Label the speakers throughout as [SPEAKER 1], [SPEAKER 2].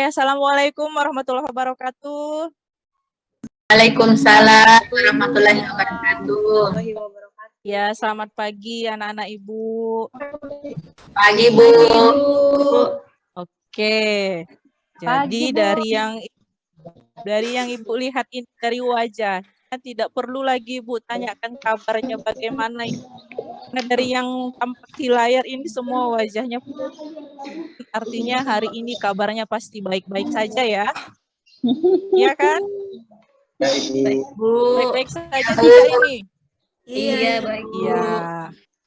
[SPEAKER 1] Assalamualaikum warahmatullahi wabarakatuh.
[SPEAKER 2] Waalaikumsalam warahmatullahi wabarakatuh.
[SPEAKER 1] Ya, selamat pagi anak-anak Ibu.
[SPEAKER 2] Pagi, Bu.
[SPEAKER 1] Oke. Jadi dari yang Ibu lihat ini dari wajah, tidak perlu lagi Bu tanyakan kabarnya bagaimana. Karena dari yang tampak di layar ini semua wajahnya, artinya hari ini kabarnya pasti baik-baik saja ya. Iya kan?
[SPEAKER 3] Baik, Bu.
[SPEAKER 1] Baik-baik saja tidak ini?
[SPEAKER 3] Iya, baik, Bu.
[SPEAKER 1] Iya.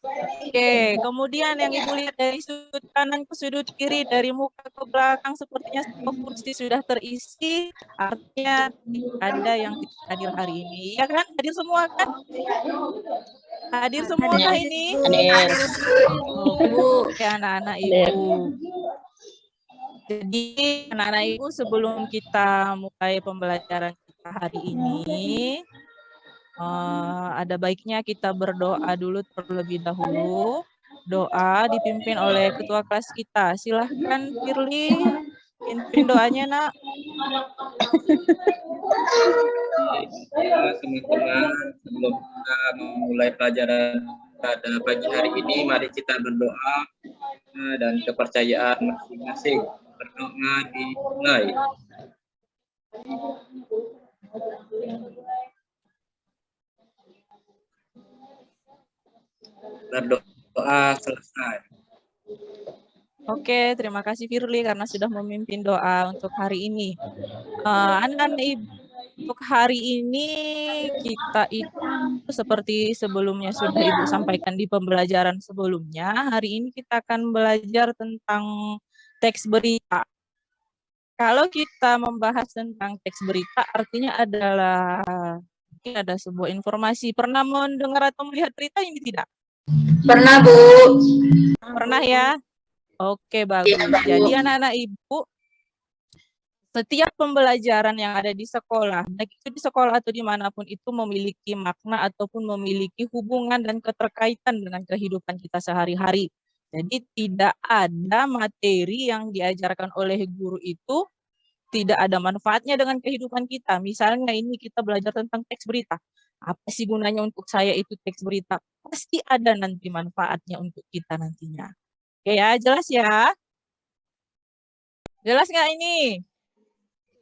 [SPEAKER 1] Oke, kemudian yang Ibu lihat dari sudut kanan ke sudut kiri, dari muka ke belakang, sepertinya semua kursi sudah terisi, artinya ada yang tidak hadir hari ini. Ya kan? Hadir semua kan? Hadir semua kah ini?
[SPEAKER 3] Hadir.
[SPEAKER 1] Oke, anak-anak Ibu. Jadi, anak-anak Ibu, sebelum kita mulai pembelajaran kita hari ini, ada baiknya kita berdoa dulu terlebih dahulu. Doa dipimpin oleh ketua kelas kita. Silahkan Firly, pimpin doanya, Nak.
[SPEAKER 4] Teman-teman, sebelum kita memulai pelajaran pada pagi hari ini, mari kita berdoa dan kepercayaan masing-masing. Berdoa dimulai. Berdoa selesai.
[SPEAKER 1] Oke, terima kasih Firly karena sudah memimpin doa untuk hari ini. Anak-anak Ibu, untuk hari ini kita itu seperti sebelumnya sudah Ibu sampaikan di pembelajaran sebelumnya, hari ini kita akan belajar tentang teks berita. Kalau kita membahas tentang teks berita, artinya adalah mungkin ada sebuah informasi. Pernah mendengar atau melihat berita ini tidak?
[SPEAKER 2] Pernah, Bu.
[SPEAKER 1] Pernah ya? Oke, bagus. Jadi anak-anak Ibu, setiap pembelajaran yang ada di sekolah, baik itu di sekolah atau dimanapun itu memiliki makna ataupun memiliki hubungan dan keterkaitan dengan kehidupan kita sehari-hari. Jadi tidak ada materi yang diajarkan oleh guru itu tidak ada manfaatnya dengan kehidupan kita. Misalnya ini kita belajar tentang teks berita. Apa sih gunanya untuk saya itu teks berita? Pasti ada nanti manfaatnya untuk kita nantinya. Oke ya, jelas ya? Jelas nggak ini?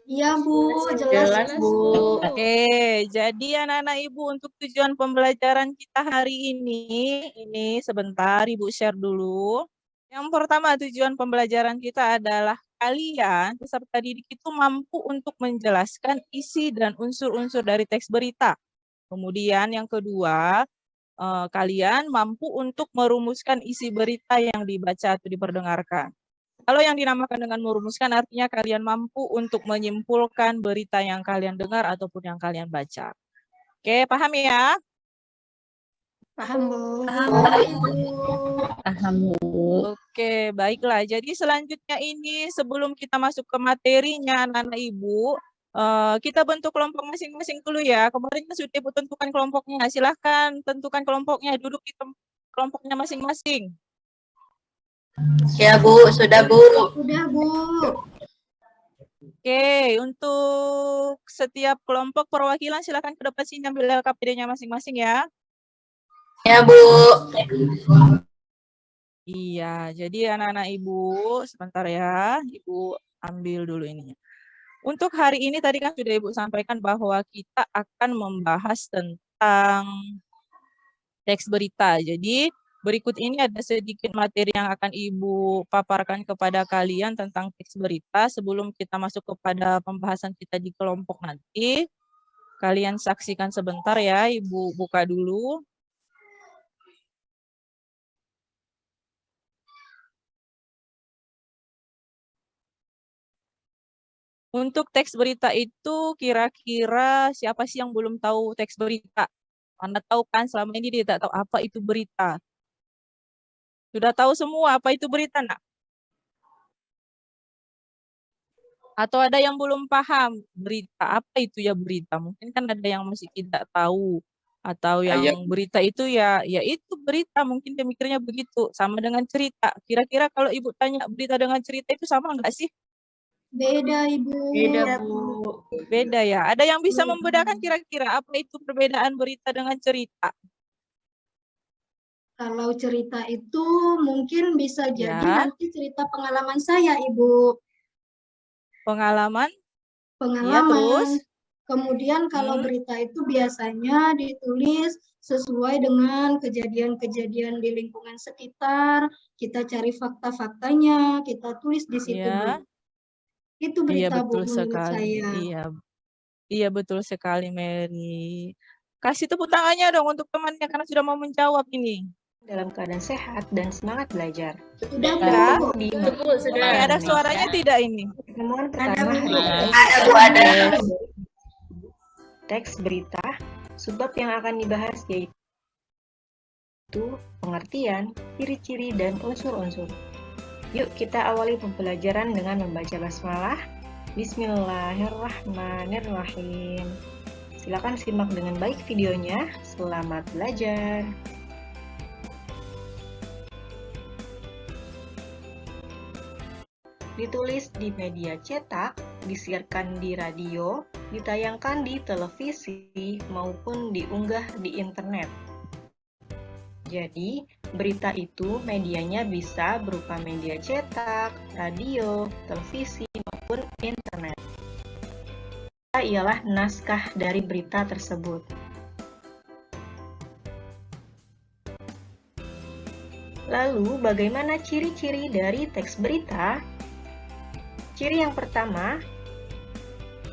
[SPEAKER 5] Iya, Bu. Jelas, Bu.
[SPEAKER 1] Oke, jadi anak-anak Ibu untuk tujuan pembelajaran kita hari ini sebentar Ibu share dulu. Yang pertama tujuan pembelajaran kita adalah kalian peserta didik itu mampu untuk menjelaskan isi dan unsur-unsur dari teks berita. Kemudian yang kedua, kalian mampu untuk merumuskan isi berita yang dibaca atau diperdengarkan. Kalau yang dinamakan dengan merumuskan artinya kalian mampu untuk menyimpulkan berita yang kalian dengar ataupun yang kalian baca. Oke, paham ya?
[SPEAKER 5] Paham, Bu.
[SPEAKER 3] Paham, Bu.
[SPEAKER 1] Oke, baiklah. Jadi selanjutnya ini sebelum kita masuk ke materinya anak-anak Ibu, kita bentuk kelompok masing-masing dulu ya. Kemarin kan sudah Ibu tentukan kelompoknya. Silahkan tentukan kelompoknya, duduk di kelompoknya masing-masing.
[SPEAKER 2] Ya, Bu. Sudah, Bu.
[SPEAKER 5] Sudah, Bu.
[SPEAKER 1] Oke, untuk setiap kelompok perwakilan silahkan ke depan sini ambil LKPD-nya masing-masing ya.
[SPEAKER 2] Ya, Bu.
[SPEAKER 1] Iya, jadi anak-anak Ibu, sebentar ya, Ibu ambil dulu ininya. Untuk hari ini tadi kan sudah Ibu sampaikan bahwa kita akan membahas tentang teks berita. Jadi berikut ini ada sedikit materi yang akan Ibu paparkan kepada kalian tentang teks berita. Sebelum kita masuk kepada pembahasan kita di kelompok nanti, kalian saksikan sebentar ya, Ibu buka dulu. Untuk teks berita itu kira-kira siapa sih yang belum tahu teks berita? Anda tahu kan selama ini dia tidak tahu apa itu berita. Sudah tahu semua apa itu berita, Nak? Atau ada yang belum paham berita apa itu ya berita? Mungkin kan ada yang masih tidak tahu atau yang berita itu ya itu berita, mungkin dia mikirnya begitu, sama dengan cerita. Kira-kira kalau Ibu tanya berita dengan cerita itu sama enggak sih?
[SPEAKER 5] Beda, Ibu.
[SPEAKER 3] Beda, Bu.
[SPEAKER 1] Beda ya. Ada yang bisa membedakan kira-kira apa itu perbedaan berita dengan cerita?
[SPEAKER 5] Kalau cerita itu mungkin bisa jadi
[SPEAKER 1] Ya.
[SPEAKER 5] nanti cerita pengalaman saya, Ibu.
[SPEAKER 1] Pengalaman?
[SPEAKER 5] Pengalaman.
[SPEAKER 1] terus?
[SPEAKER 5] Kemudian kalau berita itu biasanya ditulis sesuai dengan kejadian-kejadian di lingkungan sekitar, kita cari fakta-faktanya, kita tulis di situ,
[SPEAKER 1] Ya.
[SPEAKER 5] Bu. Itu
[SPEAKER 1] Iya,
[SPEAKER 5] berita, Bu,
[SPEAKER 1] betul
[SPEAKER 5] menurut
[SPEAKER 1] sekali.
[SPEAKER 5] saya.
[SPEAKER 1] Iya, betul sekali, Mary. Kasih tepuk tangannya dong untuk temannya karena sudah mau menjawab ini.
[SPEAKER 6] Dalam keadaan sehat dan semangat belajar.
[SPEAKER 5] Sudah,
[SPEAKER 1] Ya.
[SPEAKER 5] Bu.
[SPEAKER 6] Di
[SPEAKER 3] Bu, sudah.
[SPEAKER 1] Ini ada suaranya tidak ini?
[SPEAKER 6] pertemuan
[SPEAKER 3] Ada,
[SPEAKER 6] pertama
[SPEAKER 3] Bu.
[SPEAKER 6] hari ini,
[SPEAKER 2] Ada, Bu, ada.
[SPEAKER 6] teks berita, subbab yang akan dibahas yaitu pengertian, ciri-ciri, dan unsur-unsur. Yuk kita awali pembelajaran dengan membaca basmalah. Bismillahirrahmanirrahim. Silakan simak dengan baik videonya. Selamat belajar. Ditulis di media cetak, disiarkan di radio, ditayangkan di televisi, maupun diunggah di internet. Jadi, berita itu medianya bisa berupa media cetak, radio, televisi, maupun internet. Ialah naskah dari berita tersebut. Lalu, bagaimana ciri-ciri dari teks berita? Ciri yang pertama,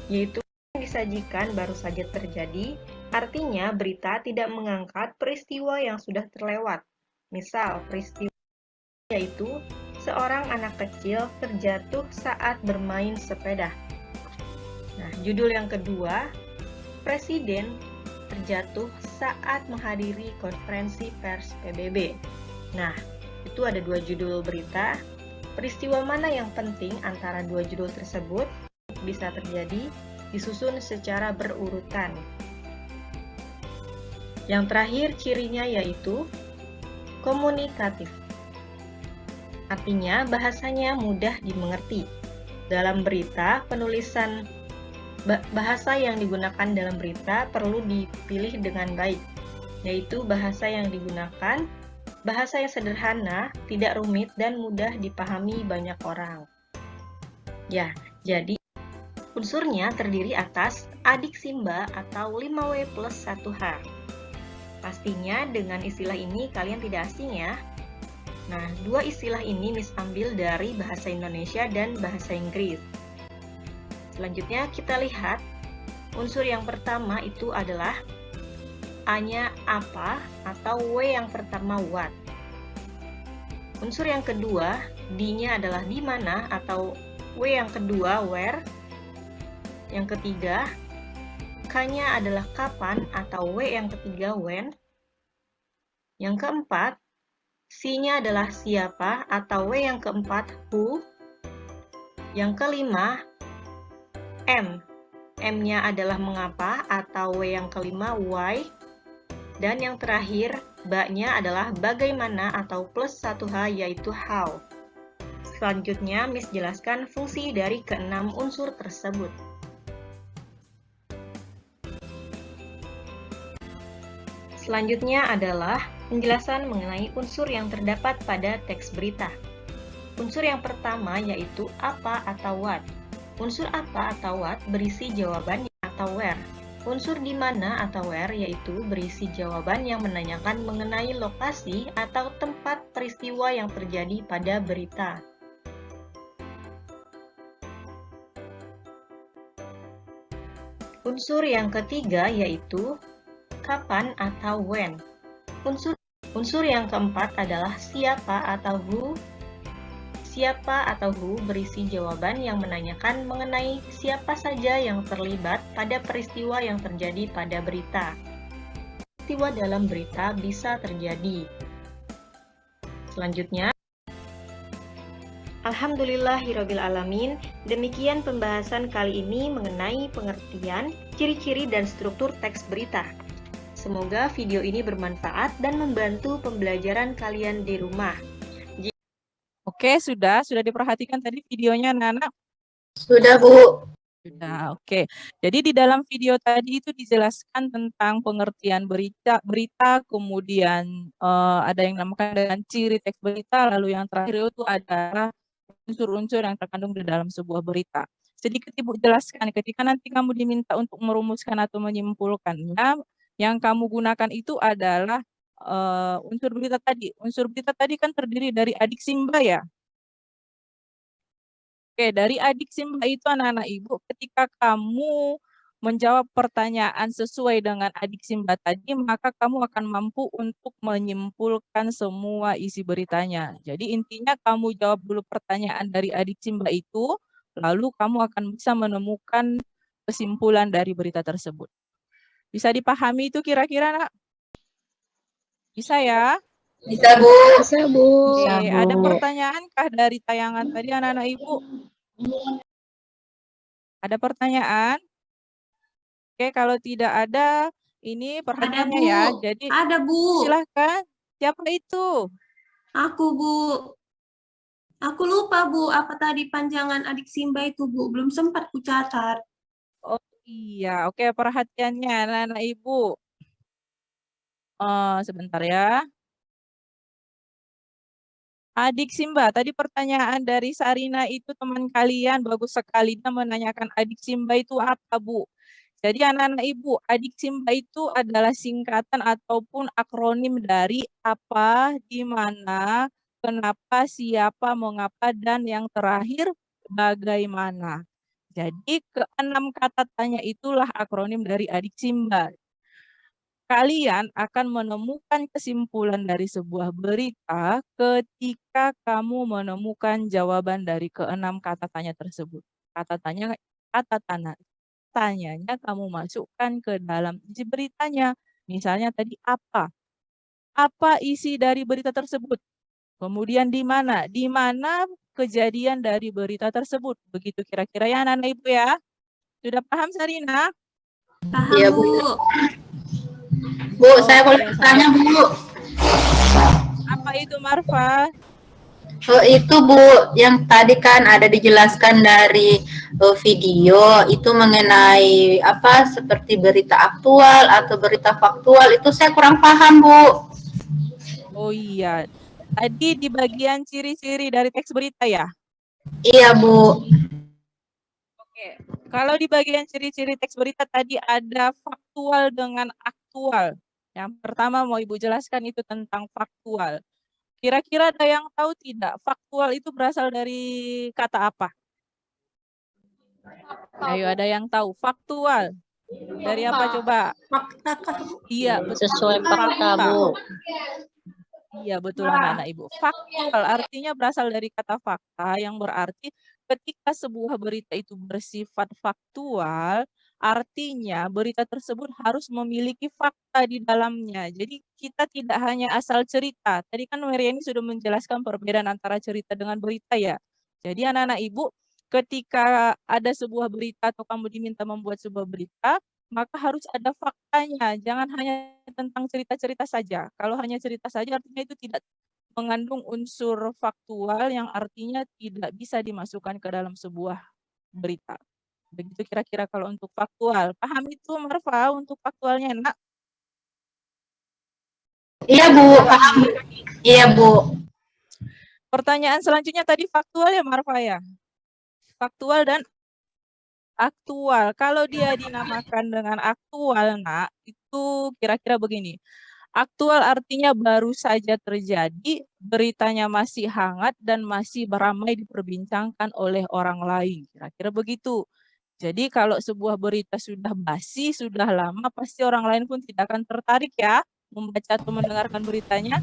[SPEAKER 6] yaitu yang disajikan baru saja terjadi, artinya berita tidak mengangkat peristiwa yang sudah terlewat. Misal, peristiwa yaitu seorang anak kecil terjatuh saat bermain sepeda. Nah, judul yang kedua, Presiden terjatuh saat menghadiri konferensi pers PBB. Nah, itu ada dua judul berita. Peristiwa mana yang penting antara dua judul tersebut bisa terjadi disusun secara berurutan. Yang terakhir cirinya yaitu komunikatif. Artinya bahasanya mudah dimengerti. Dalam berita, penulisan bahasa yang digunakan dalam berita perlu dipilih dengan baik, yaitu bahasa yang digunakan bahasa yang sederhana, tidak rumit, dan mudah dipahami banyak orang. Ya, jadi unsurnya terdiri atas adik Simba atau 5W plus 1H. Pastinya dengan istilah ini kalian tidak asing ya. Nah, dua istilah ini Miss ambil dari bahasa Indonesia dan bahasa Inggris. Selanjutnya kita lihat unsur yang pertama itu adalah A-nya apa atau W yang pertama what. Unsur yang kedua, D-nya adalah di mana atau W yang kedua where. Yang ketiga, K-nya adalah kapan atau W yang ketiga when. Yang keempat, C-nya adalah siapa atau W yang keempat who. Yang kelima, M. M-nya adalah mengapa atau W yang kelima why. Dan yang terakhir, B-nya adalah bagaimana atau plus 1H yaitu how. Selanjutnya, Miss jelaskan fungsi dari keenam unsur tersebut. Selanjutnya adalah penjelasan mengenai unsur yang terdapat pada teks berita. Unsur yang pertama yaitu apa atau what. Unsur apa atau what berisi jawaban atau where. Unsur di mana atau where yaitu berisi jawaban yang menanyakan mengenai lokasi atau tempat peristiwa yang terjadi pada berita. Unsur yang ketiga yaitu kapan atau when. Unsur yang keempat adalah siapa atau who. Siapa atau who berisi jawaban yang menanyakan mengenai siapa saja yang terlibat pada peristiwa yang terjadi pada berita. Peristiwa dalam berita bisa terjadi. Selanjutnya, Alhamdulillahirabbil alamin. Demikian pembahasan kali ini mengenai pengertian, ciri-ciri dan struktur teks berita. Semoga video ini bermanfaat dan membantu pembelajaran kalian di rumah.
[SPEAKER 1] Oke, sudah diperhatikan tadi videonya anak-anak.
[SPEAKER 2] Sudah, Bu.
[SPEAKER 1] Sudah, oke. Jadi di dalam video tadi itu dijelaskan tentang pengertian berita, kemudian ada yang namakan dengan ciri teks berita, lalu yang terakhir itu adalah unsur-unsur yang terkandung di dalam sebuah berita. Sedikit Ibu jelaskan, ketika nanti kamu diminta untuk merumuskan atau menyimpulkannya, yang kamu gunakan itu adalah unsur berita tadi. Unsur berita tadi kan terdiri dari adik simba ya. Oke, dari adik simba itu anak-anak Ibu, ketika kamu menjawab pertanyaan sesuai dengan adik simba tadi, maka kamu akan mampu untuk menyimpulkan semua isi beritanya. Jadi intinya kamu jawab dulu pertanyaan dari adik simba itu, lalu kamu akan bisa menemukan kesimpulan dari berita tersebut. Bisa dipahami itu kira-kira, Nak? Bisa ya?
[SPEAKER 2] Bisa, Bu.
[SPEAKER 3] Bisa, Bu.
[SPEAKER 1] Oke, ada pertanyaankah dari tayangan tadi anak-anak Ibu? Ada pertanyaan? Oke, kalau tidak ada, ini pertanyaannya ya. Jadi
[SPEAKER 7] Ada, Bu.
[SPEAKER 1] silahkan. Siapa itu?
[SPEAKER 7] Aku, Bu. Aku lupa, Bu, apa tadi panjangan adik Simba itu, Bu. Belum sempat ku catat.
[SPEAKER 1] Oh iya, oke perhatiannya anak-anak Ibu. Sebentar ya. Adik Simba, tadi pertanyaan dari Sarina itu teman kalian bagus sekali. Dia menanyakan adik Simba itu apa, Bu? Jadi anak-anak Ibu, adik Simba itu adalah singkatan ataupun akronim dari apa, di mana, kenapa, siapa, mengapa, dan yang terakhir bagaimana. Jadi keenam kata tanya itulah akronim dari adik Simba. Kalian akan menemukan kesimpulan dari sebuah berita ketika kamu menemukan jawaban dari keenam kata tanya tersebut. Kata tanyanya kamu masukkan ke dalam isi beritanya. Misalnya tadi apa? Apa isi dari berita tersebut? Kemudian di mana? Di mana kejadian dari berita tersebut? Begitu kira-kira ya anak-anak Ibu ya. Sudah paham Sarina?
[SPEAKER 7] Paham,
[SPEAKER 2] Iya,
[SPEAKER 7] Bu.
[SPEAKER 2] Bu, saya boleh bertanya, Bu.
[SPEAKER 1] Apa itu Marfa?
[SPEAKER 2] Oh, itu Bu, yang tadi kan ada dijelaskan dari video itu mengenai apa seperti berita aktual atau berita faktual, itu saya kurang paham, Bu.
[SPEAKER 1] Oh iya, tadi di bagian ciri-ciri dari teks berita ya?
[SPEAKER 2] Iya, Bu.
[SPEAKER 1] Oke, kalau di bagian ciri-ciri teks berita tadi ada faktual dengan aktual. Yang pertama mau Ibu jelaskan itu tentang faktual. Kira-kira ada yang tahu tidak? Faktual itu berasal dari kata apa? Ayo, ada yang tahu? Faktual. Dari apa coba?
[SPEAKER 7] Fakta kah?
[SPEAKER 1] Iya, betul.
[SPEAKER 3] Sesuai fakta, Bu.
[SPEAKER 1] Iya, betul anak-anak Ibu. Faktual artinya berasal dari kata fakta yang berarti ketika sebuah berita itu bersifat faktual, artinya berita tersebut harus memiliki fakta di dalamnya. Jadi kita tidak hanya asal cerita. Tadi kan Mariani sudah menjelaskan perbedaan antara cerita dengan berita ya. Jadi anak-anak Ibu, ketika ada sebuah berita atau kamu diminta membuat sebuah berita, maka harus ada faktanya. Jangan hanya tentang cerita-cerita saja. Kalau hanya cerita saja artinya itu tidak mengandung unsur faktual yang artinya tidak bisa dimasukkan ke dalam sebuah berita. Begitu kira-kira kalau untuk faktual. Paham itu Marfa untuk faktualnya, Nak?
[SPEAKER 2] Iya, Bu. Paham. Iya, Bu.
[SPEAKER 1] Pertanyaan selanjutnya tadi faktual ya Marfa ya? Faktual dan aktual. Kalau dia dinamakan dengan aktual, Nak, itu kira-kira begini. Aktual artinya baru saja terjadi, beritanya masih hangat dan masih beramai diperbincangkan oleh orang lain. Kira-kira begitu. Jadi kalau sebuah berita sudah basi, sudah lama, pasti orang lain pun tidak akan tertarik ya membaca atau mendengarkan beritanya.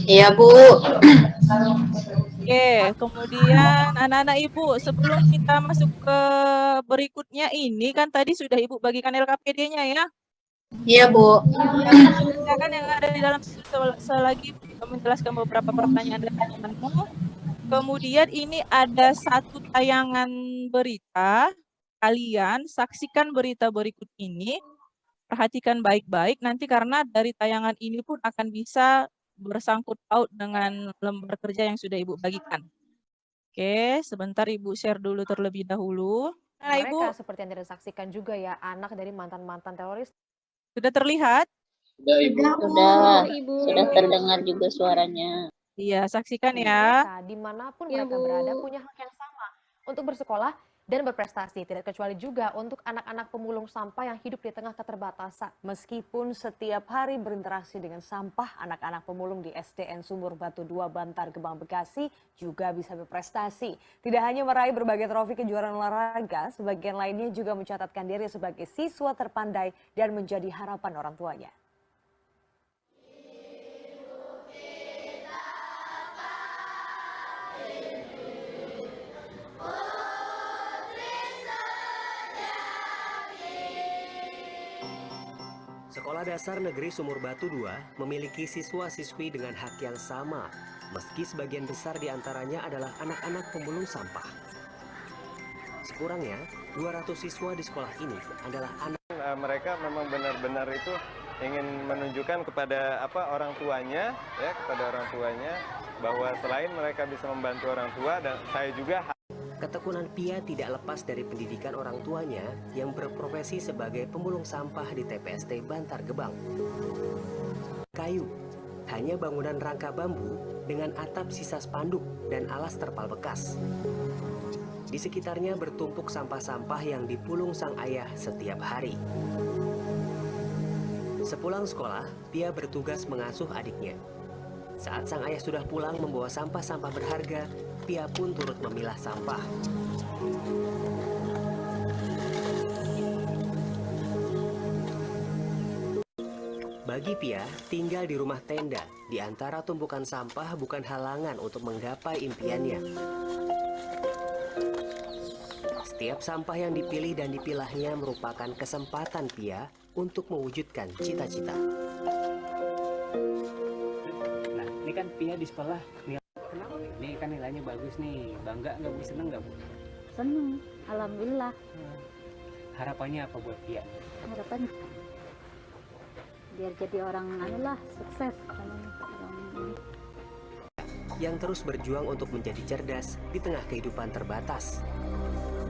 [SPEAKER 2] Iya, Bu.
[SPEAKER 1] Oke, kemudian anak-anak Ibu, sebelum kita masuk ke berikutnya ini, kan tadi sudah Ibu bagikan LKPD-nya ya.
[SPEAKER 2] Iya, Bu.
[SPEAKER 1] Ya kan yang ada di dalam selagi menjelaskan beberapa pertanyaan dan teman-temanmu. Kemudian ini ada satu tayangan berita. Kalian saksikan berita berikut ini. Perhatikan baik-baik nanti karena dari tayangan ini pun akan bisa bersangkut paut dengan lembar kerja yang sudah Ibu bagikan. Oke, sebentar Ibu share dulu terlebih dahulu. Nah, Ibu,
[SPEAKER 8] Mereka seperti yang tidak saksikan juga ya, anak dari mantan-mantan teroris.
[SPEAKER 1] sudah terlihat?
[SPEAKER 4] Sudah, Ibu.
[SPEAKER 3] Sudah,
[SPEAKER 8] Ibu.
[SPEAKER 3] sudah terdengar juga suaranya.
[SPEAKER 1] Iya, saksikan ya.
[SPEAKER 8] Mereka dimanapun
[SPEAKER 7] Iya,
[SPEAKER 8] mereka
[SPEAKER 7] Bu.
[SPEAKER 8] berada punya hak yang sama untuk bersekolah dan berprestasi, tidak kecuali juga untuk anak-anak pemulung sampah yang hidup di tengah keterbatasan.
[SPEAKER 9] Meskipun setiap hari berinteraksi dengan sampah, anak-anak pemulung di SDN Sumur Batu 2 Bantar Gebang Bekasi juga bisa berprestasi. Tidak hanya meraih berbagai trofi kejuaraan olahraga, sebagian lainnya juga mencatatkan diri sebagai siswa terpandai dan menjadi harapan orang tuanya.
[SPEAKER 10] Sekolah Dasar Negeri Sumur Batu 2 memiliki siswa-siswi dengan hak yang sama, meski sebagian besar diantaranya adalah anak-anak pemulung sampah. Sekurangnya, 200 siswa di sekolah ini adalah anak.
[SPEAKER 11] Mereka memang benar-benar itu ingin menunjukkan kepada orang tuanya, ya, kepada orang tuanya, bahwa selain mereka bisa membantu orang tua, dan saya juga.
[SPEAKER 10] Ketekunan Pia tidak lepas dari pendidikan orang tuanya yang berprofesi sebagai pemulung sampah di TPST Bantar Gebang. Kayu, hanya bangunan rangka bambu dengan atap sisa spanduk dan alas terpal bekas. Di sekitarnya bertumpuk sampah-sampah yang dipulung sang ayah setiap hari. Sepulang sekolah, Pia bertugas mengasuh adiknya. Saat sang ayah sudah pulang membawa sampah-sampah berharga, Pia pun turut memilah sampah. Bagi Pia, tinggal di rumah tenda di antara tumpukan sampah bukan halangan untuk menggapai impiannya. Setiap sampah yang dipilih dan dipilahnya merupakan kesempatan Pia untuk mewujudkan cita-cita.
[SPEAKER 12] Nah, ini kan Pia di sekolah, ini kan nilainya bagus nih, bangga nggak Bu? Seneng nggak Bu?
[SPEAKER 3] Seneng, alhamdulillah.
[SPEAKER 12] Harapannya apa buat Pia?
[SPEAKER 3] Harapan biar jadi orang sukses.
[SPEAKER 10] Yang terus berjuang untuk menjadi cerdas di tengah kehidupan terbatas.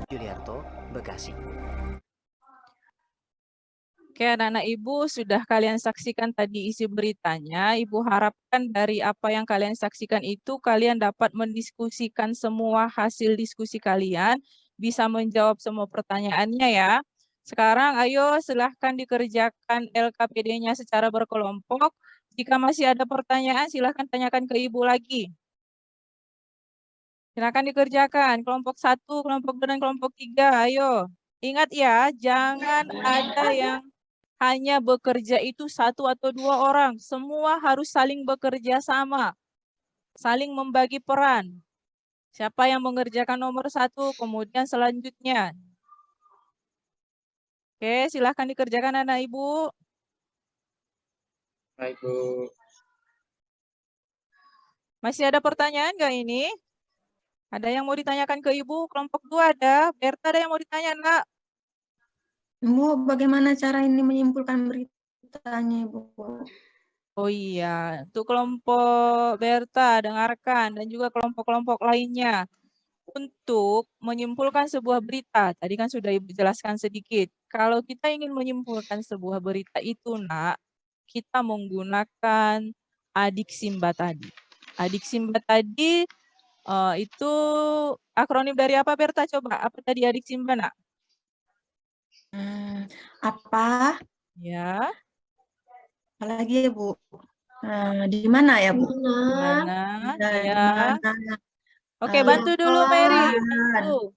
[SPEAKER 10] Juliarto, Bekasi.
[SPEAKER 1] Oke, anak-anak Ibu, sudah kalian saksikan tadi isi beritanya. Ibu harapkan dari apa yang kalian saksikan itu, kalian dapat mendiskusikan semua hasil diskusi kalian, bisa menjawab semua pertanyaannya ya. Sekarang ayo silahkan dikerjakan LKPD-nya secara berkelompok. Jika masih ada pertanyaan, silahkan tanyakan ke Ibu lagi. Silakan dikerjakan. Kelompok 1, kelompok 2, dan kelompok 3. Ayo. Ingat ya, jangan ada yang hanya bekerja itu 1 atau 2 orang. Semua harus saling bekerja sama. Saling membagi peran. Siapa yang mengerjakan nomor 1, kemudian selanjutnya. Oke, silahkan dikerjakan anak Ibu.
[SPEAKER 4] Baik, Bu.
[SPEAKER 1] Masih ada pertanyaan nggak ini? Ada yang mau ditanyakan ke Ibu? Kelompok 2 ada. Berta ada yang mau ditanya, Nak?
[SPEAKER 5] Bu, bagaimana cara ini menyimpulkan beritanya, Bu?
[SPEAKER 1] Oh iya, untuk kelompok Berta, dengarkan, dan juga kelompok-kelompok lainnya. Untuk menyimpulkan sebuah berita, tadi kan sudah Ibu jelaskan sedikit. Kalau kita ingin menyimpulkan sebuah berita itu, Nak, kita menggunakan adik Simba tadi. Adik Simba tadi itu akronim dari apa, Berta? Coba, apa tadi adik Simba, Nak?
[SPEAKER 5] Apa?
[SPEAKER 1] Ya.
[SPEAKER 5] Apalagi ya, Bu? Di mana ya, Bu?
[SPEAKER 1] Di mana? Ya. Oke,
[SPEAKER 5] Apa?
[SPEAKER 1] bantu dulu Mary. Bantu.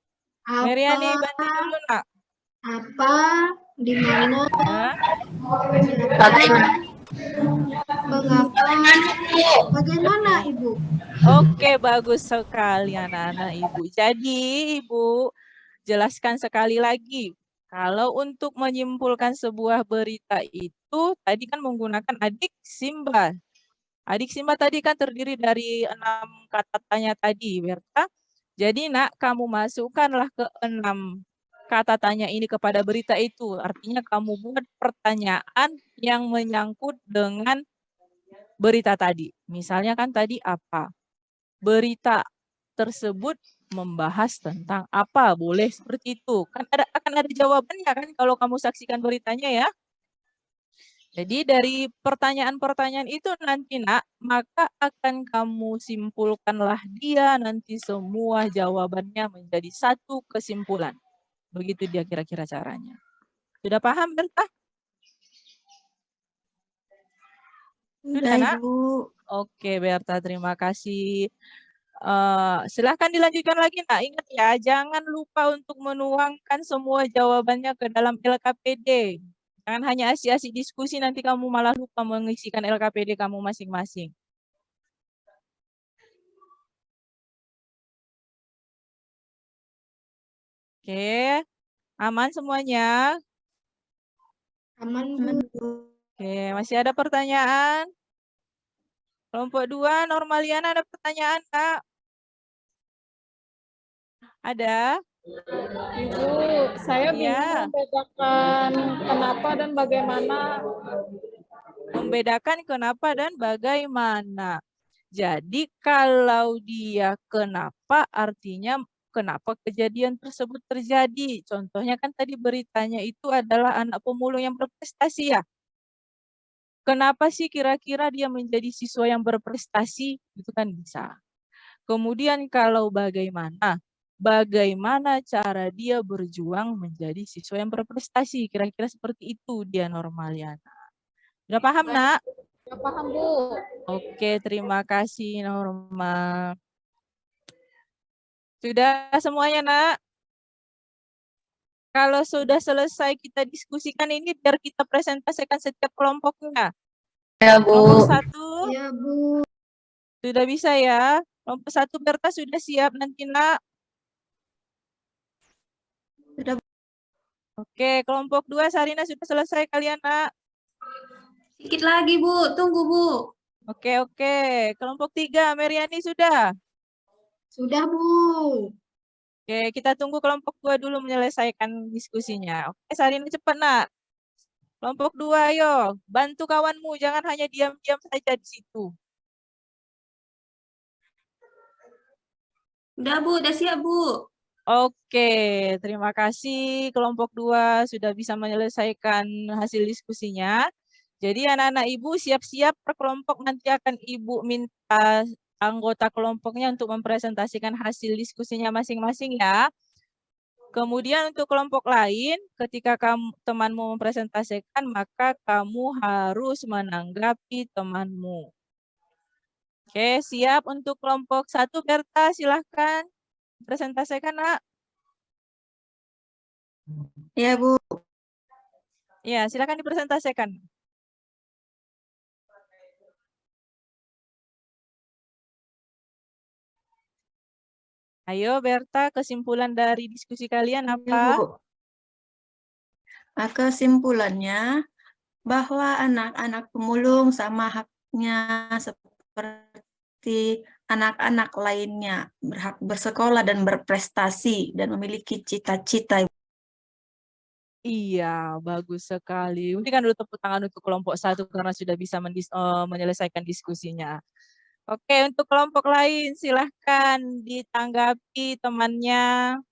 [SPEAKER 1] Meriani, bantu dulu, Nak.
[SPEAKER 5] Apa? Di mana?
[SPEAKER 1] Ya.
[SPEAKER 5] Mengapa? Bagaimana, Ibu?
[SPEAKER 1] Oke, bagus sekali anak-anak Ibu. Jadi, Ibu jelaskan sekali lagi. Kalau untuk menyimpulkan sebuah berita itu, tadi kan menggunakan adik Simba. Adik Simba tadi kan terdiri dari 6 kata tanya tadi, Berta. Jadi, Nak, kamu masukkanlah ke 6 kata tanya ini kepada berita itu. Artinya kamu buat pertanyaan yang menyangkut dengan berita tadi. Misalnya kan tadi apa? Berita tersebut membahas tentang apa? Boleh seperti itu. Kan akan ada jawabannya kan kalau kamu saksikan beritanya ya. Jadi dari pertanyaan-pertanyaan itu nanti nak, maka akan kamu simpulkanlah dia nanti semua jawabannya menjadi satu kesimpulan. Begitu dia kira-kira caranya. Sudah paham Berta? Sudah nak?
[SPEAKER 7] Bu.
[SPEAKER 1] Oke Berta, terima kasih. Silahkan dilanjutkan lagi nak. Ingat ya, jangan lupa untuk menuangkan semua jawabannya ke dalam LKPD. Jangan hanya asik-asik diskusi, nanti kamu malah lupa mengisikan LKPD kamu masing-masing. Oke, aman semuanya?
[SPEAKER 5] Aman, Bu.
[SPEAKER 1] Oke, masih ada pertanyaan? Kelompok 2, Normaliana ada pertanyaan, Kak? Ada?
[SPEAKER 13] Ibu, saya bingung membedakan kenapa dan bagaimana.
[SPEAKER 1] Membedakan kenapa dan bagaimana. Jadi kalau dia kenapa artinya kenapa kejadian tersebut terjadi. Contohnya kan tadi beritanya itu adalah anak pemulung yang berprestasi ya. Kenapa sih kira-kira dia menjadi siswa yang berprestasi? Itu kan bisa. Kemudian kalau bagaimana? Bagaimana cara dia berjuang menjadi siswa yang berprestasi? Kira-kira seperti itu dia Normaliana. Sudah paham, nak?
[SPEAKER 13] Sudah paham, Bu.
[SPEAKER 1] Oke, terima kasih Norma. Sudah semuanya, nak? Kalau sudah selesai kita diskusikan ini, biar kita presentasikan setiap kelompoknya.
[SPEAKER 2] Ya, Bu.
[SPEAKER 1] Kelompok 1.
[SPEAKER 5] Ya, Bu.
[SPEAKER 1] Sudah bisa ya? Kelompok 1 Berta sudah siap nanti, nak?
[SPEAKER 7] Sudah.
[SPEAKER 1] Oke, kelompok 2 Sarina sudah selesai kalian, nak?
[SPEAKER 7] Sedikit lagi, Bu. Tunggu, Bu.
[SPEAKER 1] Oke. Kelompok 3 Meriani sudah?
[SPEAKER 5] Sudah, Bu.
[SPEAKER 1] Oke, kita tunggu kelompok 2 dulu menyelesaikan diskusinya. Oke, Sarina cepat, nak. Kelompok 2, ayo. Bantu kawanmu, jangan hanya diam-diam saja di situ.
[SPEAKER 7] Udah, Bu. Udah siap, Bu.
[SPEAKER 1] Oke, terima kasih. Kelompok 2 sudah bisa menyelesaikan hasil diskusinya. Jadi anak-anak Ibu siap-siap per kelompok, nanti akan Ibu minta anggota kelompoknya untuk mempresentasikan hasil diskusinya masing-masing ya. Kemudian untuk kelompok lain, ketika temanmu mempresentasikan, maka kamu harus menanggapi temanmu. Oke, siap untuk kelompok 1, Berta, silahkan presentasikan, nak.
[SPEAKER 7] Ya, Bu.
[SPEAKER 1] Ya, silahkan dipresentasikan. Ayo Berta, kesimpulan dari diskusi kalian apa?
[SPEAKER 7] Kesimpulannya bahwa anak-anak pemulung sama haknya seperti anak-anak lainnya, berhak bersekolah dan berprestasi dan memiliki cita-cita.
[SPEAKER 1] Iya, bagus sekali. Mungkin kan dulu tepuk tangan untuk kelompok 1 karena sudah bisa menyelesaikan diskusinya. Oke, untuk kelompok lain silahkan ditanggapi temannya.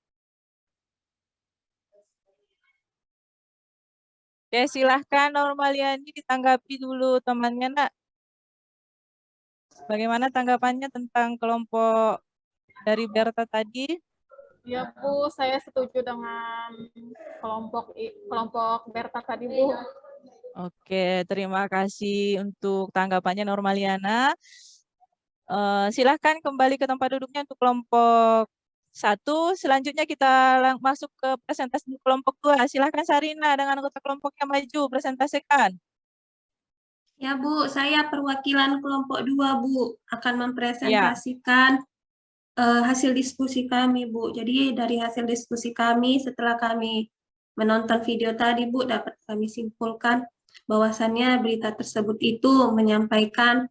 [SPEAKER 1] Oke, silahkan Normaliani ditanggapi dulu temannya, nak. Bagaimana tanggapannya tentang kelompok dari Berta tadi?
[SPEAKER 13] Ya, Bu, saya setuju dengan kelompok Berta tadi, Bu.
[SPEAKER 1] Oke, terima kasih untuk tanggapannya Normaliana. Silahkan kembali ke tempat duduknya untuk kelompok 1. Selanjutnya kita masuk ke presentasi kelompok 2. Silahkan Sarina dengan anggota kelompoknya maju, presentasikan.
[SPEAKER 7] Ya, Bu, saya perwakilan kelompok 2, Bu, akan mempresentasikan hasil diskusi kami, Bu. Jadi dari hasil diskusi kami, setelah kami menonton video tadi, Bu, dapat kami simpulkan bahwasannya berita tersebut itu menyampaikan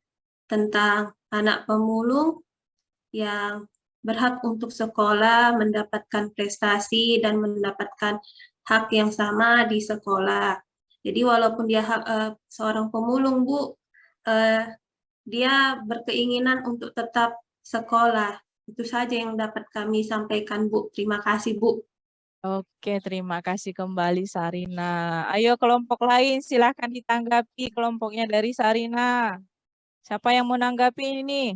[SPEAKER 7] tentang anak pemulung yang berhak untuk sekolah, mendapatkan prestasi, dan mendapatkan hak yang sama di sekolah. Jadi walaupun dia seorang pemulung, Bu, dia berkeinginan untuk tetap sekolah. Itu saja yang dapat kami sampaikan, Bu. Terima kasih, Bu.
[SPEAKER 1] Oke, terima kasih kembali Sarina. Ayo kelompok lain silahkan ditanggapi kelompoknya dari Sarina. Siapa yang mau nanggapi ini?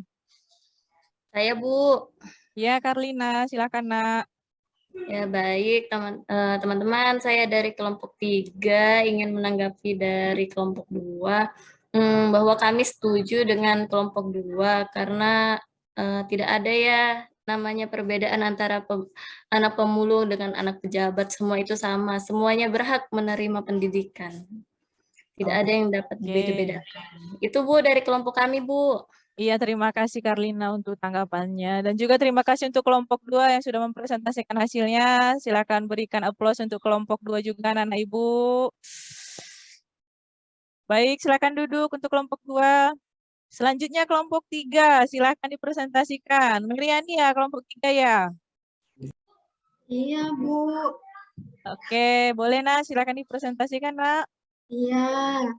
[SPEAKER 14] Saya, Bu.
[SPEAKER 1] Ya, Karlina, silakan, Nak.
[SPEAKER 14] Ya, baik, teman-teman. Saya dari kelompok 3 ingin menanggapi dari kelompok 2 bahwa kami setuju dengan kelompok 2 karena tidak ada ya namanya perbedaan antara anak pemulung dengan anak pejabat. Semua itu sama. Semuanya berhak menerima pendidikan. Tidak ada yang dapat dibeda-bedakan. Itu, Bu, dari kelompok kami, Bu.
[SPEAKER 1] Iya, terima kasih Karlina untuk tanggapannya. Dan juga terima kasih untuk kelompok 2 yang sudah mempresentasikan hasilnya. Silakan berikan aplaus untuk kelompok 2 juga, anak-anak Ibu. Baik, silakan duduk untuk kelompok 2. Selanjutnya kelompok 3, silakan dipresentasikan. Meriani ya, kelompok 3 ya?
[SPEAKER 5] Iya, Bu.
[SPEAKER 1] Oke, boleh, Nak. Silakan dipresentasikan, Nak.
[SPEAKER 5] Iya.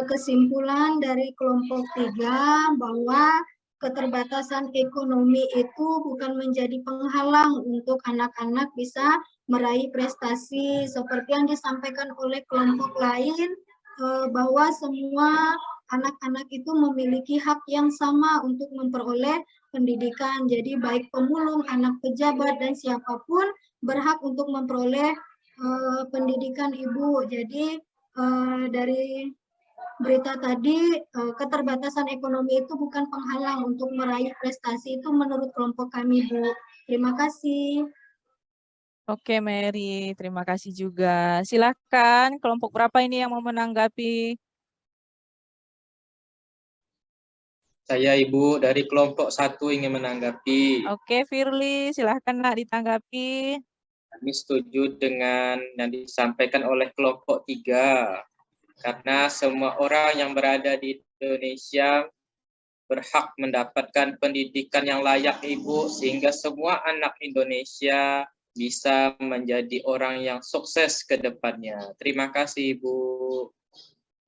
[SPEAKER 5] Kesimpulan dari kelompok 3 bahwa keterbatasan ekonomi itu bukan menjadi penghalang untuk anak-anak bisa meraih prestasi seperti yang disampaikan oleh kelompok lain, bahwa semua anak-anak itu memiliki hak yang sama untuk memperoleh pendidikan. Jadi baik pemulung, anak pejabat, dan siapapun berhak untuk memperoleh pendidikan, Ibu. Jadi dari berita tadi, keterbatasan ekonomi itu bukan penghalang untuk meraih prestasi, itu menurut kelompok kami, Bu. Terima kasih.
[SPEAKER 1] Oke, Mary. Terima kasih juga. Silakan, kelompok berapa ini yang mau menanggapi?
[SPEAKER 4] Saya, Ibu, dari kelompok 1 ingin menanggapi.
[SPEAKER 1] Oke, Firly. Silakan, Nak, ditanggapi.
[SPEAKER 4] Kami setuju dengan yang disampaikan oleh kelompok 3. Karena semua orang yang berada di Indonesia berhak mendapatkan pendidikan yang layak, Ibu, sehingga semua anak Indonesia bisa menjadi orang yang sukses ke depannya. Terima kasih, Ibu.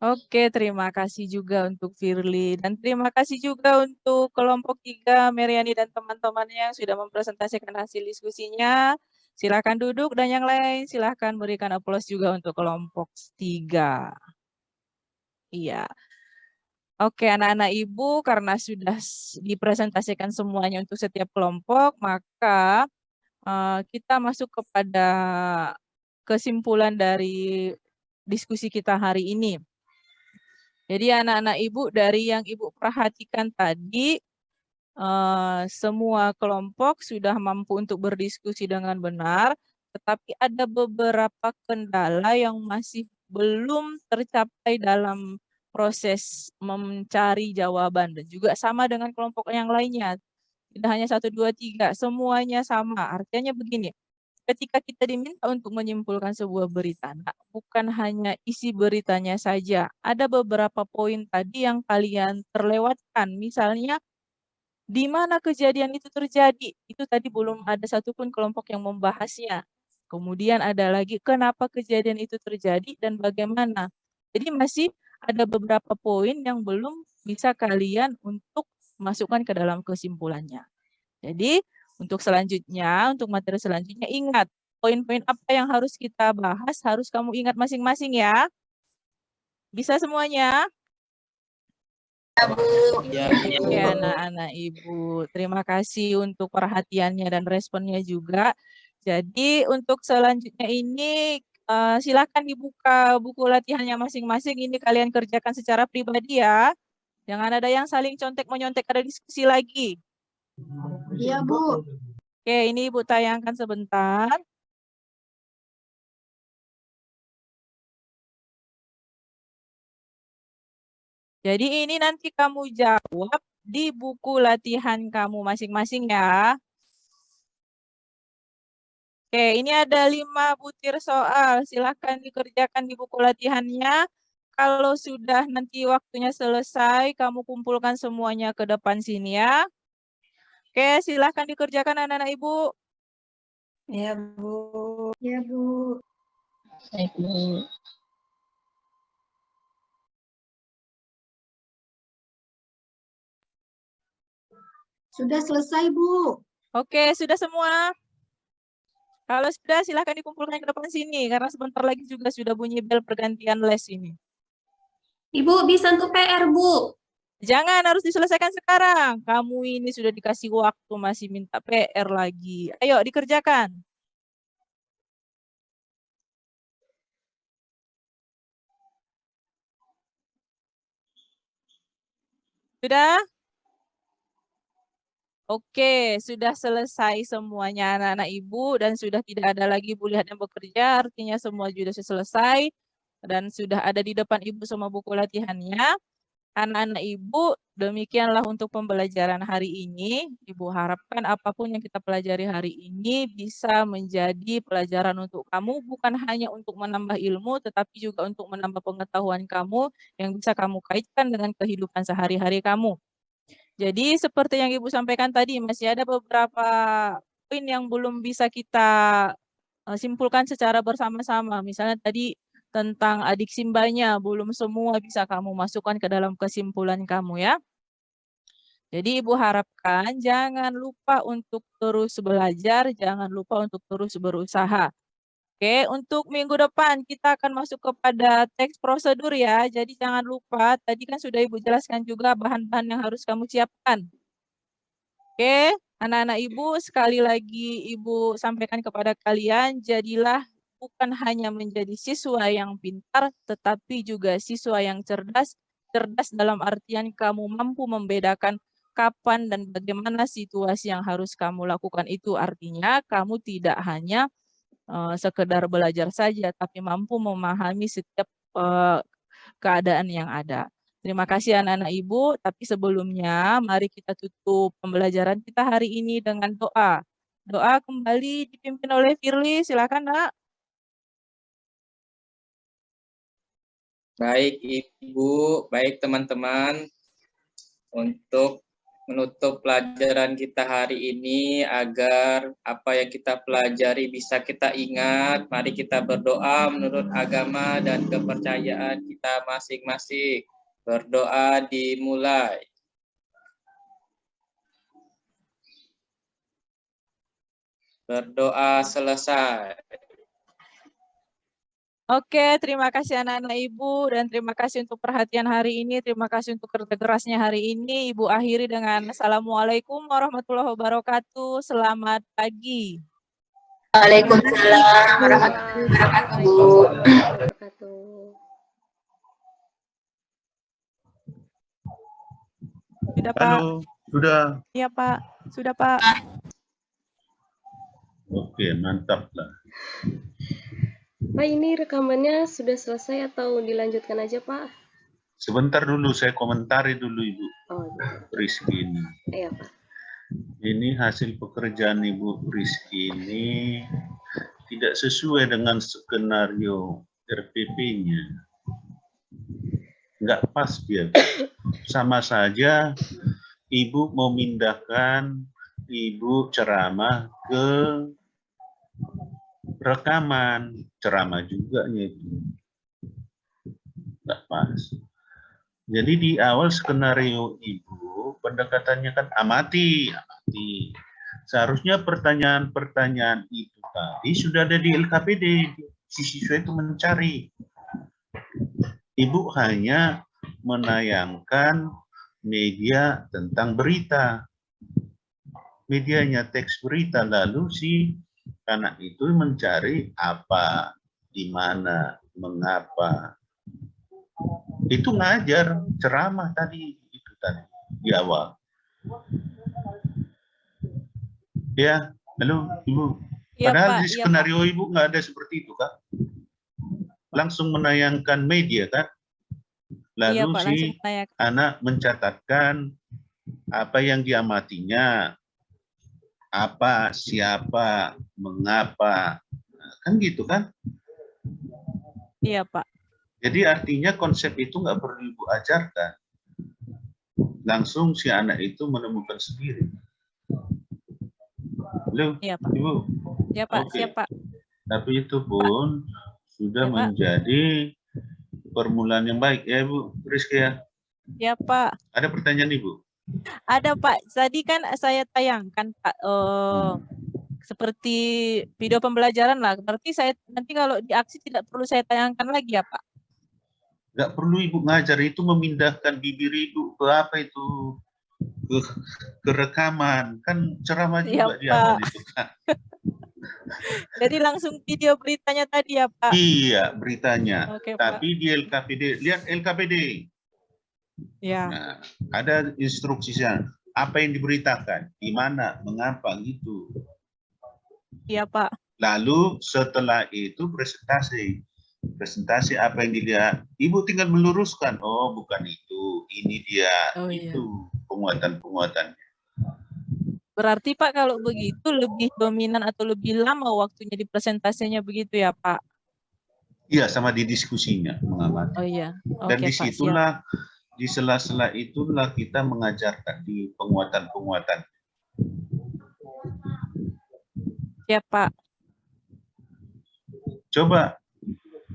[SPEAKER 1] Oke, terima kasih juga untuk Firly. Dan terima kasih juga untuk kelompok 3, Meriani dan teman-temannya yang sudah mempresentasikan hasil diskusinya. Silakan duduk dan yang lain silakan berikan aplaus juga untuk kelompok 3. Iya. Oke, anak-anak Ibu, karena sudah dipresentasikan semuanya untuk setiap kelompok, maka kita masuk kepada kesimpulan dari diskusi kita hari ini. Jadi anak-anak Ibu, dari yang Ibu perhatikan tadi, semua kelompok sudah mampu untuk berdiskusi dengan benar, tetapi ada beberapa kendala yang masih belum tercapai dalam proses mencari jawaban. Dan juga sama dengan kelompok yang lainnya. Tidak hanya 1, 2, 3, semuanya sama. Artinya begini, ketika kita diminta untuk menyimpulkan sebuah berita, nah, bukan hanya isi beritanya saja. Ada beberapa poin tadi yang kalian terlewatkan. Misalnya, di mana kejadian itu terjadi? Itu tadi belum ada satupun kelompok yang membahasnya. Kemudian ada lagi, kenapa kejadian itu terjadi dan bagaimana? Jadi masih ada beberapa poin yang belum bisa kalian untuk masukkan ke dalam kesimpulannya. Jadi, untuk selanjutnya, untuk materi selanjutnya, ingat, poin-poin apa yang harus kita bahas, harus kamu ingat masing-masing ya. Bisa semuanya? Oke, anak-anak Ibu. Terima kasih untuk perhatiannya dan responnya juga. Jadi, untuk selanjutnya ini, silakan dibuka buku latihannya masing-masing. Ini kalian kerjakan secara pribadi ya. Jangan ada yang saling contek-menyontek, ada diskusi lagi.
[SPEAKER 5] Iya, Bu.
[SPEAKER 1] Oke, ini Ibu tayangkan sebentar. Jadi ini nanti kamu jawab di buku latihan kamu masing-masing ya. Oke, ini ada 5 butir soal. Silahkan dikerjakan di buku latihannya. Kalau sudah nanti waktunya selesai, kamu kumpulkan semuanya ke depan sini ya. Oke, silahkan dikerjakan anak-anak Ibu.
[SPEAKER 5] Iya, Bu. Iya, Bu.
[SPEAKER 14] Baik, Bu.
[SPEAKER 5] Sudah selesai, Bu.
[SPEAKER 1] Oke, sudah semua? Kalau sudah, silahkan dikumpulkan ke depan sini, karena sebentar lagi juga sudah bunyi bel pergantian les ini.
[SPEAKER 7] Ibu, bisa untuk PR, Bu.
[SPEAKER 1] Jangan, harus diselesaikan sekarang. Kamu ini sudah dikasih waktu, masih minta PR lagi. Ayo, dikerjakan. Sudah? Oke, sudah selesai semuanya anak-anak ibu dan sudah tidak ada lagi Bu Lihat yang bekerja, artinya semua sudah selesai dan sudah ada di depan ibu semua buku latihannya. Anak-anak ibu, demikianlah untuk pembelajaran hari ini. Ibu harapkan apapun yang kita pelajari hari ini bisa menjadi pelajaran untuk kamu, bukan hanya untuk menambah ilmu, tetapi juga untuk menambah pengetahuan kamu yang bisa kamu kaitkan dengan kehidupan sehari-hari kamu. Jadi seperti yang Ibu sampaikan tadi, masih ada beberapa poin yang belum bisa kita simpulkan secara bersama-sama. Misalnya tadi tentang adik simbanya, belum semua bisa kamu masukkan ke dalam kesimpulan kamu ya. Jadi Ibu harapkan jangan lupa untuk terus belajar, jangan lupa untuk terus berusaha. Oke, untuk minggu depan kita akan masuk kepada teks prosedur ya. Jadi jangan lupa, tadi kan sudah Ibu jelaskan juga bahan-bahan yang harus kamu siapkan. Oke, anak-anak Ibu, sekali lagi Ibu sampaikan kepada kalian, jadilah bukan hanya menjadi siswa yang pintar, tetapi juga siswa yang cerdas. Cerdas dalam artian kamu mampu membedakan kapan dan bagaimana situasi yang harus kamu lakukan. Itu artinya kamu tidak hanya sekedar belajar saja, tapi mampu memahami setiap keadaan yang ada. Terima kasih anak-anak Ibu, tapi sebelumnya mari kita tutup pembelajaran kita hari ini dengan doa. Doa kembali dipimpin oleh Firly, silakan Nak.
[SPEAKER 4] Baik Ibu, baik teman-teman, untuk menutup pelajaran kita hari ini agar apa yang kita pelajari bisa kita ingat. Mari kita berdoa menurut agama dan kepercayaan kita masing-masing. Berdoa dimulai. Berdoa selesai.
[SPEAKER 1] Oke, terima kasih anak-anak Ibu dan terima kasih untuk perhatian hari ini. Terima kasih untuk kerja kerasnya hari ini. Ibu akhiri dengan Assalamualaikum warahmatullahi wabarakatuh. Selamat pagi.
[SPEAKER 2] Waalaikumsalam warahmatullahi wabarakatuh.
[SPEAKER 1] Sudah Pak?
[SPEAKER 15] Halo, sudah.
[SPEAKER 1] Iya Pak, sudah Pak.
[SPEAKER 15] Oke, mantap lah.
[SPEAKER 16] Pak, ini rekamannya sudah selesai atau dilanjutkan aja, Pak?
[SPEAKER 15] Sebentar dulu, saya komentari dulu, Ibu.
[SPEAKER 16] Oh,
[SPEAKER 15] Rizky ini.
[SPEAKER 16] iya, Pak.
[SPEAKER 15] Ini hasil pekerjaan Ibu Rizky ini tidak sesuai dengan skenario RPP-nya. Nggak pas dia. Sama saja Ibu memindahkan Ibu ceramah ke rekaman, ceramah juga itu nggak pas. Jadi di awal skenario Ibu pendekatannya kan amati. Seharusnya pertanyaan-pertanyaan itu tadi sudah ada di LKPD, si siswa itu mencari. Ibu hanya menayangkan media tentang berita, medianya teks berita, lalu si anak itu mencari apa, di mana, mengapa. Itu ngajar ceramah tadi, itu tadi di awal. Ya, halo Ibu.
[SPEAKER 1] Ya,
[SPEAKER 15] Padahal
[SPEAKER 1] Pak,
[SPEAKER 15] di skenario Ibu nggak ada seperti itu kan? Langsung menayangkan media kan? Lalu
[SPEAKER 1] Pak,
[SPEAKER 15] si anak mencatatkan apa yang diamatinya, apa, siapa, mengapa, kan gitu kan?
[SPEAKER 1] Iya Pak.
[SPEAKER 15] Jadi artinya konsep itu nggak perlu Ibu ajarkan. Langsung si anak itu menemukan sendiri. Halo,
[SPEAKER 1] iya, Pak.
[SPEAKER 15] Ibu.
[SPEAKER 1] Ya Pak,
[SPEAKER 15] Oke.
[SPEAKER 1] siap Pak.
[SPEAKER 15] Tapi itu pun sudah
[SPEAKER 1] Ya, Pak.
[SPEAKER 15] menjadi permulaan yang baik ya Ibu Rizky ya.
[SPEAKER 1] Ya Pak.
[SPEAKER 15] Ada pertanyaan Ibu?
[SPEAKER 1] Ada Pak, tadi kan saya tayangkan Pak, seperti video pembelajaran lah. Berarti saya nanti kalau di aksi tidak perlu saya tayangkan lagi ya Pak?
[SPEAKER 15] Nggak perlu Ibu ngajar, itu memindahkan bibir Ibu ke apa itu, ke rekaman. Kan ceramah juga
[SPEAKER 1] Iya
[SPEAKER 15] di awal
[SPEAKER 1] Pak.
[SPEAKER 15] itu kan.
[SPEAKER 1] Jadi langsung video beritanya tadi ya Pak?
[SPEAKER 15] Iya, beritanya.
[SPEAKER 1] Oke, Pak.
[SPEAKER 15] Tapi di LKPD, lihat LKPD.
[SPEAKER 1] Ya.
[SPEAKER 15] Nah, ada instruksinya. Apa yang diberitakan, di mana, mengapa gitu.
[SPEAKER 1] Iya Pak.
[SPEAKER 15] Lalu setelah itu presentasi. Presentasi apa yang dilihat. Ibu tinggal meluruskan. Oh, bukan itu. Ini dia.
[SPEAKER 1] Oh, iya.
[SPEAKER 15] Itu penguatan-penguatan.
[SPEAKER 1] Berarti Pak kalau begitu lebih dominan atau lebih lama waktunya di presentasinya begitu ya Pak?
[SPEAKER 15] Iya, sama di diskusinya mengamati.
[SPEAKER 1] Oh iya.
[SPEAKER 15] Dan
[SPEAKER 1] Oke, Pak,
[SPEAKER 15] disitulah, di sela-sela itulah kita mengajarkan di penguatan-penguatan.
[SPEAKER 1] Siap Pak.
[SPEAKER 15] Coba,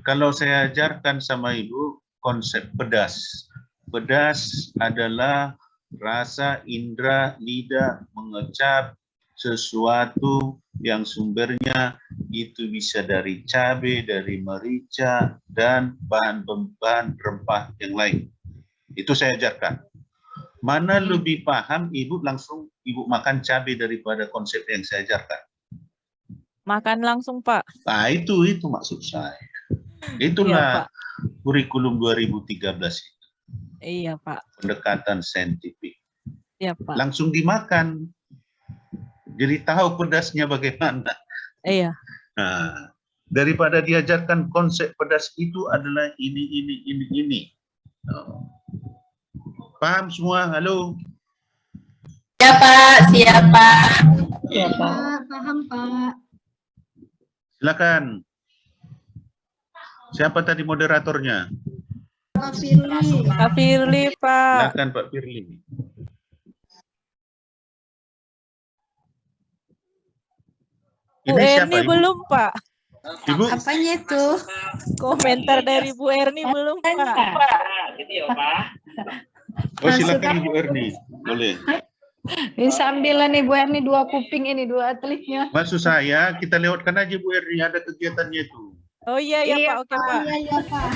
[SPEAKER 15] kalau saya ajarkan sama Ibu konsep pedas. Pedas adalah rasa indera lidah mengecap sesuatu yang sumbernya itu bisa dari cabai, dari merica, dan bahan-bahan rempah yang lain. Itu saya ajarkan. Mana lebih paham, Ibu langsung Ibu makan cabai daripada konsep yang saya ajarkan.
[SPEAKER 1] Makan langsung Pak.
[SPEAKER 15] Nah, itu maksud saya. Itulah kurikulum 2013 itu.
[SPEAKER 1] Iya Pak.
[SPEAKER 15] Pendekatan saintifik.
[SPEAKER 1] Iya Pak.
[SPEAKER 15] Langsung dimakan. Jadi tahu pedasnya bagaimana.
[SPEAKER 1] Iya.
[SPEAKER 15] Nah, daripada diajarkan konsep pedas itu adalah ini. Oh. Paham semua? Halo?
[SPEAKER 2] Siapa? Siapa?
[SPEAKER 5] Siapa? Paham Pak.
[SPEAKER 15] Silakan. Siapa tadi moderatornya?
[SPEAKER 5] Pak Firly.
[SPEAKER 1] Pak Firly, Pak.
[SPEAKER 15] Silakan Pak Firly.
[SPEAKER 1] Bu Erni belum, Pak.
[SPEAKER 15] Ibu?
[SPEAKER 5] Apanya itu?
[SPEAKER 1] Komentar dari Bu Erni belum, Pak.
[SPEAKER 12] Gitu ya, Pak.
[SPEAKER 15] Oh, silakan Ibu Erni. Boleh.
[SPEAKER 17] Ini sambilan nih Bu Erni, 2 kuping ini, 2 teliknya.
[SPEAKER 15] Maksud saya, kita lewatkan aja Bu Erni, ada kegiatannya itu.
[SPEAKER 1] Oh iya, Pak. Oke, Pak.
[SPEAKER 5] Iya, Pak.